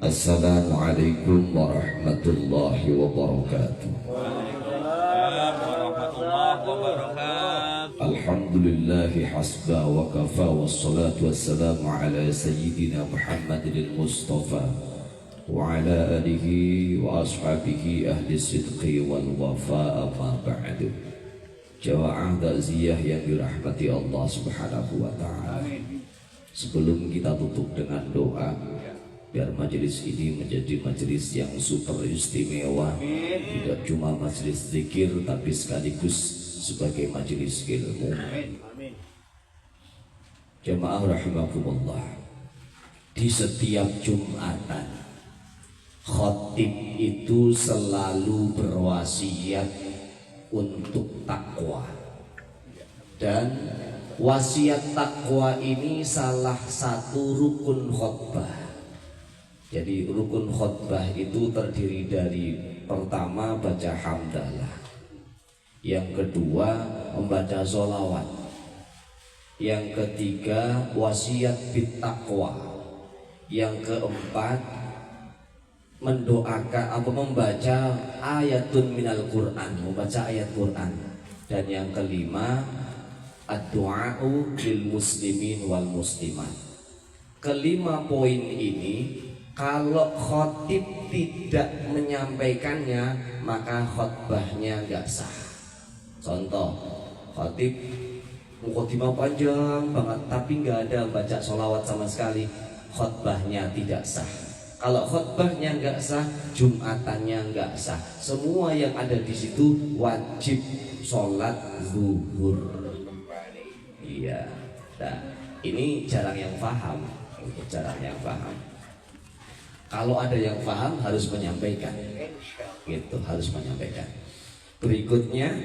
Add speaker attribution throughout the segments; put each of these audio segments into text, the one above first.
Speaker 1: Assalamualaikum warahmatullahi wabarakatuh.
Speaker 2: Waalaikumsalam warahmatullahi wabarakatuh.
Speaker 1: Alhamdulillahi hasba wa kafa wassalatu wassalamu ala sayyidina Muhammadin Mustafa wa ala alihi wa ashabihi ahli sidqi wal wafa amma ba'du. Jamaah takziah yang dirahmati Allah Subhanahu wa taala. Sebelum kita tutup dengan doa, biar majelis ini menjadi majelis yang super istimewa, tidak cuma majelis zikir tapi sekaligus sebagai majelis ilmu. Jamaah rahimakumullah, di setiap Jumatan khatib itu selalu berwasiat untuk takwa, dan wasiat takwa ini salah satu rukun khutbah. Jadi rukun khutbah itu terdiri dari pertama baca hamdalah, yang kedua membaca sholawat, yang ketiga wasiat bittaqwa, yang keempat mendoakan atau membaca ayatun minal Quran, membaca ayat Quran, dan yang kelima ad-du'a'u lil muslimin wal muslimat. Kelima poin ini kalau khotib tidak menyampaikannya maka khotbahnya nggak sah. Contoh, khotib mukhodimah panjang banget tapi nggak ada baca sholawat sama sekali, khotbahnya tidak sah. Kalau khotbahnya nggak sah, jumatannya nggak sah. Semua yang ada di situ wajib sholat zuhur. Iya, nah ini jarang yang paham, jarang yang paham. Kalau ada yang paham harus menyampaikan, gitu, harus menyampaikan. Berikutnya,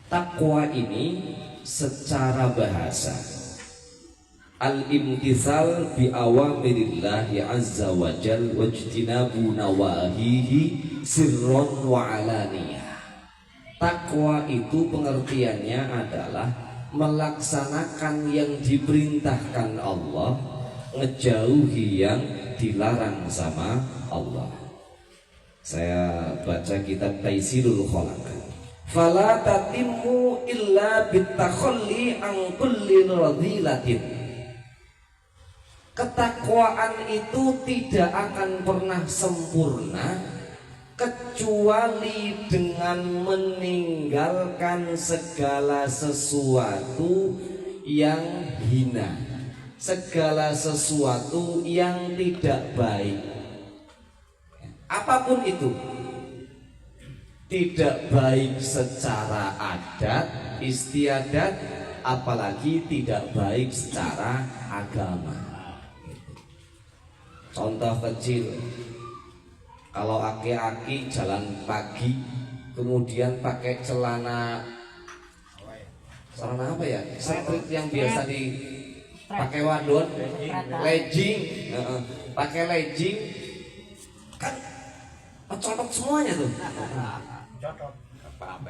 Speaker 1: takwa ini secara bahasa al-imtithal bi awamirillahi azza wa jal wajtinabu nawahihi sirron wa alaniyah. Takwa itu pengertiannya adalah melaksanakan yang diperintahkan Allah, ngejauhi yang dilarang sama Allah. Saya baca kitab Taisirul Khalaq. Fala tatimmu illa bitakhalli an kulli radhilatin. Ketakwaan itu tidak akan pernah sempurna kecuali dengan meninggalkan segala sesuatu yang hina, segala sesuatu yang tidak baik, apapun itu. Tidak baik secara adat istiadat, apalagi tidak baik secara agama. Contoh kecil, kalau aki-aki jalan pagi kemudian pakai celana apa ya, street yang biasa pakai wadon, legging, pakai legging, kan mencolok semuanya tuh.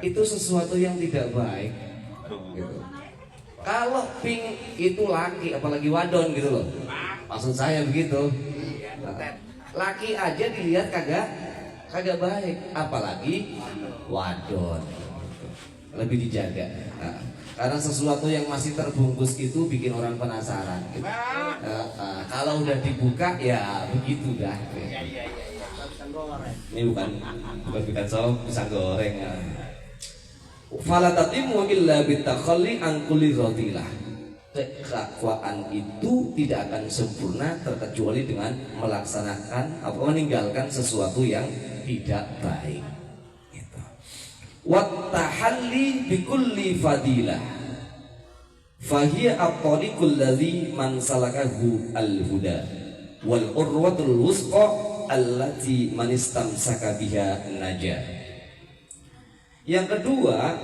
Speaker 1: Itu sesuatu yang tidak baik, gitu. Kalau pink itu laki, apalagi wadon gitu loh. Maksud saya begitu. Laki aja dilihat kagak baik, apalagi wadon. Lebih dijaga. Karena sesuatu yang masih terbungkus itu bikin orang penasaran, gitu. Kalau udah dibuka ya begitu dah. Ini bukan bikin sop, pisang goreng. Fala tatimu illa bitakhalli an kulli radhilah. Ketakwaan itu tidak akan sempurna terkecuali dengan melaksanakan atau meninggalkan sesuatu yang tidak baik. Wattahalli bikulli fadilah fahiya at-tariqul ladzi man salakahu al-huda wal urwatul wusqa allati man istamsaka biha najah. Yang kedua,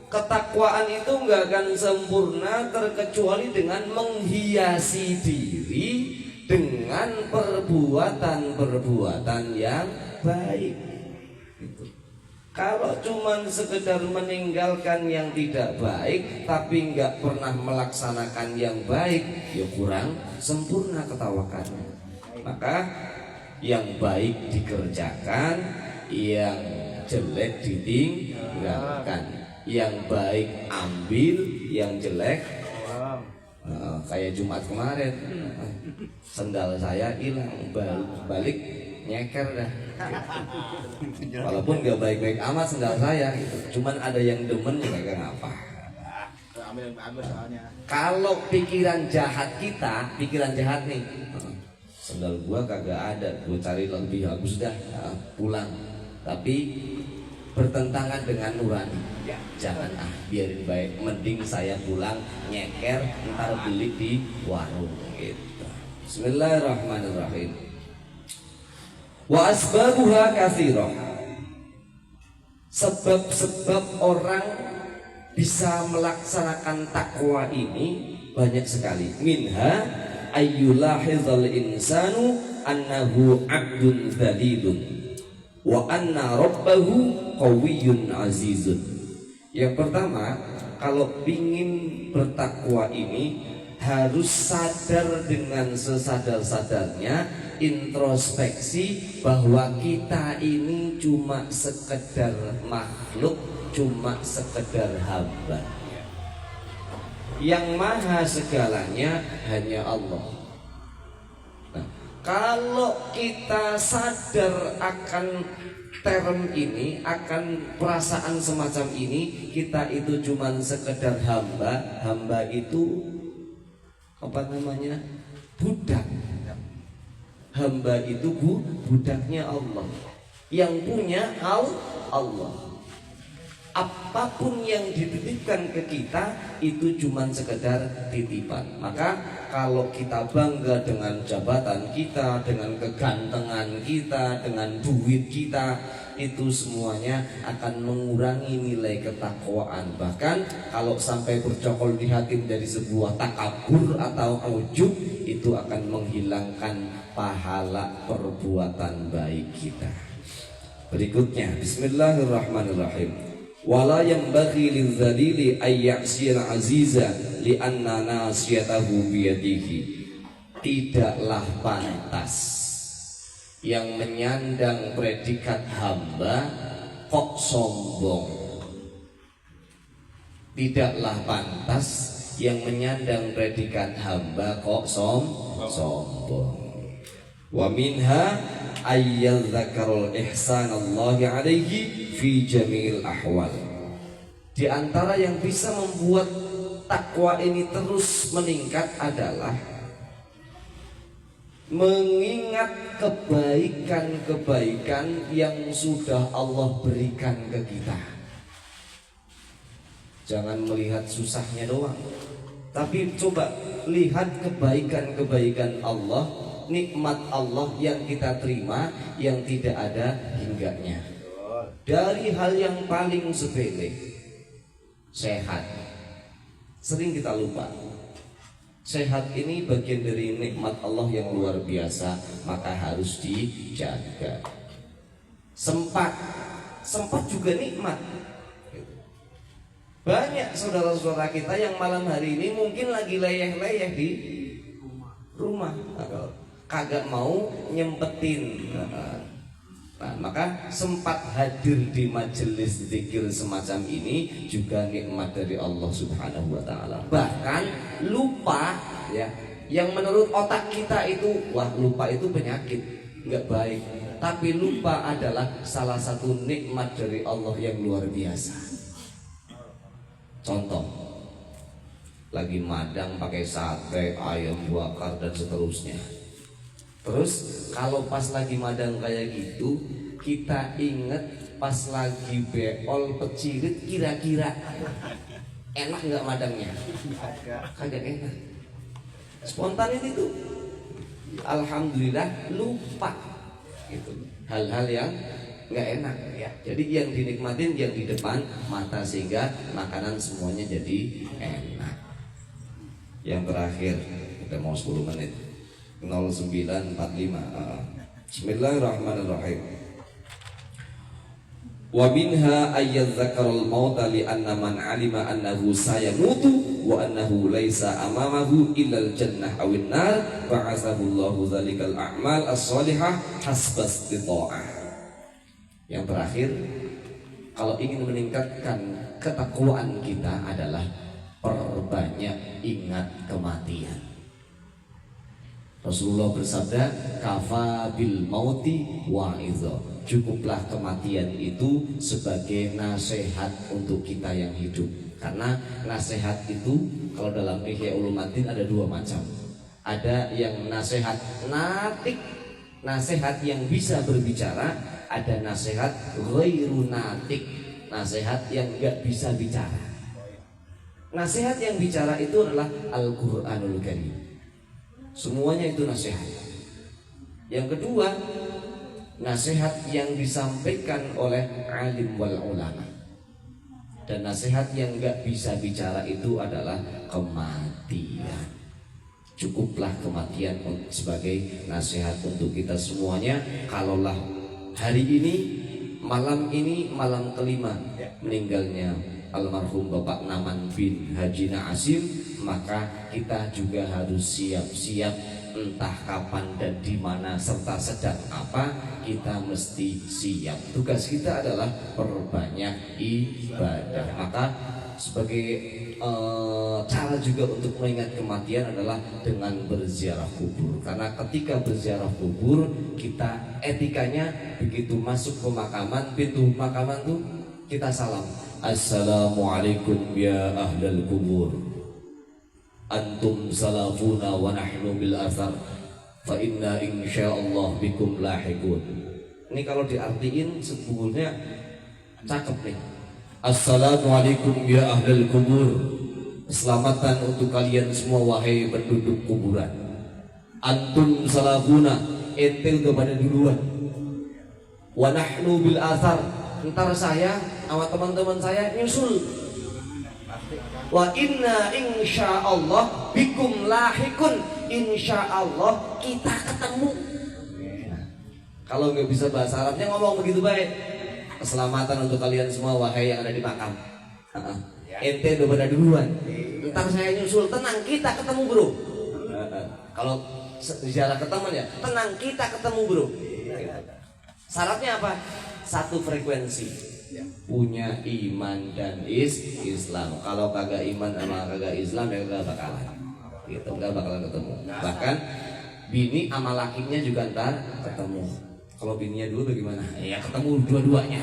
Speaker 1: ketakwaan itu enggak akan sempurna terkecuali dengan menghiasi diri dengan perbuatan-perbuatan yang baik. Kalau cuma sekedar meninggalkan yang tidak baik tapi nggak pernah melaksanakan yang baik, ya kurang sempurna ketawakannya. Maka yang baik dikerjakan, yang jelek ditinggalkan. Yang baik ambil, yang jelek kayak Jumat kemarin, sendal saya hilang, balik nyeker dah. Walaupun gak baik-baik amat sendal saya gitu. Cuman ada yang demen juga gak ngapa. Kalau pikiran jahat kita, pikiran jahat nih, sendal gua kagak ada, gua cari lebih bagus dah, pulang. Tapi bertentangan dengan nurani. Jangan biarin baik, mending saya pulang nyeker, ntar beli di warung gitu. Bismillahirrahmanirrahim. Wa asbabuha katsirah. Sebab-sebab orang bisa melaksanakan takwa ini banyak sekali. Minha ayyulahizal insanu annahu abdun dzalilun wa anna rabbahu qawiyyun azizun. Yang pertama, kalau ingin bertakwa ini harus sadar dengan sesadar-sadarnya, introspeksi bahwa kita ini cuma sekedar makhluk, cuma sekedar hamba. Yang maha segalanya hanya Allah. Nah, kalau kita sadar akan term ini, akan perasaan semacam ini, kita itu cuma sekedar hamba. Hamba itu apa namanya? Budak. Hamba itu budaknya Allah. Yang punya Allah. Apapun yang dititipkan ke kita itu cuma sekedar titipan. Maka kalau kita bangga dengan jabatan kita, dengan kegantengan kita, dengan duit kita, itu semuanya akan mengurangi nilai ketakwaan. Bahkan kalau sampai bercokol di hati dari sebuah takabur atau ujub, itu akan menghilangkan pahala perbuatan baik kita. Berikutnya, bismillahirrahmanirrahim. Wala yanbaghi lidzalili ay ya'siyal aziza li'anna nasiyatahu biyadihi. Tidaklah pantas yang menyandang predikat hamba kok sombong. Tidaklah pantas yang menyandang predikat hamba kok sombong. Wa minha ayyadzakarul ihsanallahi alaihi fi jami'il ahwal. Di antara yang bisa membuat takwa ini terus meningkat adalah mengingat kebaikan-kebaikan yang sudah Allah berikan ke kita. Jangan melihat susahnya doang, tapi coba lihat kebaikan-kebaikan Allah, nikmat Allah yang kita terima, yang tidak ada hingganya. Dari hal yang paling sepele, sehat. Sering kita lupa. Sehat ini bagian dari nikmat Allah yang luar biasa, maka harus dijaga. Sempat juga nikmat. Banyak saudara-saudara kita yang malam hari ini mungkin lagi leyeh-leyeh di rumah, kagak mau nyempetin. Nah, maka sempat hadir di majelis zikir semacam ini juga nikmat dari Allah Subhanahu wa taala. Bahkan lupa, ya, yang menurut otak kita itu, wah, lupa itu penyakit, enggak baik. Tapi lupa adalah salah satu nikmat dari Allah yang luar biasa. Contoh, lagi madang pakai sate, ayam bakar dan seterusnya. Terus kalau pas lagi madang kayak gitu, kita inget pas lagi beol pecirit, kira-kira enak nggak madangnya? Kagak enak. Spontan itu, alhamdulillah lupa gitu. Hal-hal yang nggak enak ya. Jadi yang dinikmatin yang di depan mata, sehingga makanan semuanya jadi enak. Yang terakhir, kita mau 10 menit. 0945. Bismillahirrahmanirrahim. Wa minha ayyadzakarul mauta li anna man alima annahu sayamutu wa annahu laisa amamahu illal jannah awin nar ba'athahu Allahu dzalikal a'mal as-shalihah hasba istita'ah. Yang terakhir, kalau ingin meningkatkan ketakwaan kita adalah perbanyak ingat kematian. Rasulullah bersabda, kafa bil mauti wa'idha. Cukuplah kematian itu sebagai nasihat untuk kita yang hidup. Karena nasihat itu kalau dalam Ihya Ulumuddin ada dua macam. Ada yang nasihat natik, nasihat yang bisa berbicara. Ada nasihat ghairu natik, nasihat yang enggak bisa bicara. Nasihat yang bicara itu adalah Al-Quranul Karim. Semuanya itu nasihat. Yang kedua, nasihat yang disampaikan oleh alim wal ulama. Dan nasihat yang enggak bisa bicara itu adalah kematian. Cukuplah kematian sebagai nasihat untuk kita semuanya. Kalaulah hari ini, malam kelima meninggalnya almarhum Bapak Naman bin Haji Na'asim, maka kita juga harus siap-siap, entah kapan dan di mana serta sedang apa, kita mesti siap. Tugas kita adalah perbanyak ibadah. Maka sebagai cara juga untuk mengingat kematian adalah dengan berziarah kubur. Karena ketika berziarah kubur, kita etikanya begitu masuk pemakaman, pintu pemakaman tuh kita salam, assalamualaikum ya ahlal kubur, antum salafuna wa nahnu bil athar, fa inna insyaallah bikum lahiqun. Ini kalau diartiin sebetulnya cakep nih. Assalamualaikum ya ahlal kubur, keselamatan untuk kalian semua wahai penduduk kuburan. Antum salafuna, ente udah pada duluan. Wa nahnu bil athar, ntar saya sama teman-teman saya nyusul. Wa inna insyaallah bikum lahikun, insyaallah kita ketemu. Nah, kalau nggak bisa bahasa Arabnya ngomong begitu baik. Keselamatan untuk kalian semua wahai yang ada di makam. Ente udah pada duluan, ntar saya nyusul. Tenang, kita ketemu bro. Kalau ziarah ke teman ya, tenang kita ketemu bro. Syaratnya apa? Satu frekuensi, punya iman dan Islam. Kalau kagak iman sama kagak Islam ya gak bakalan gitu, gak bakalan ketemu. Bahkan bini sama lakinya juga ntar ketemu. Kalau bininya dulu bagaimana? Ya ketemu dua-duanya.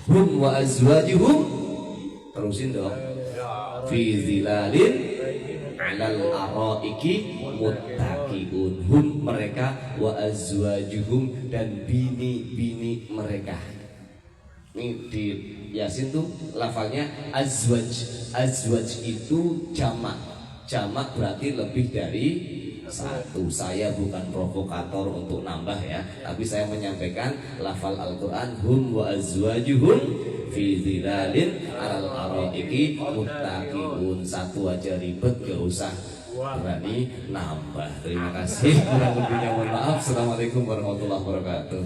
Speaker 1: Hum wa azwajuhum, terusin dong. Fi zilalin alal araiki muttaqiun. Hum mereka, wa azwajuhum dan bini-bini mereka. Ini di Yasin tuh lafalnya azwaj. Azwaj itu jamak. Jamak berarti lebih dari satu. Saya bukan provokator untuk nambah ya, tapi saya menyampaikan lafal Al-Quran, hum wa azwajuhum fi zilalin alal araiki muttaqiun. Satu aja ribet, gak usah berani nambah. Terima kasih. Kurang lebihnya mohon maaf. Assalamualaikum warahmatullahi wabarakatuh.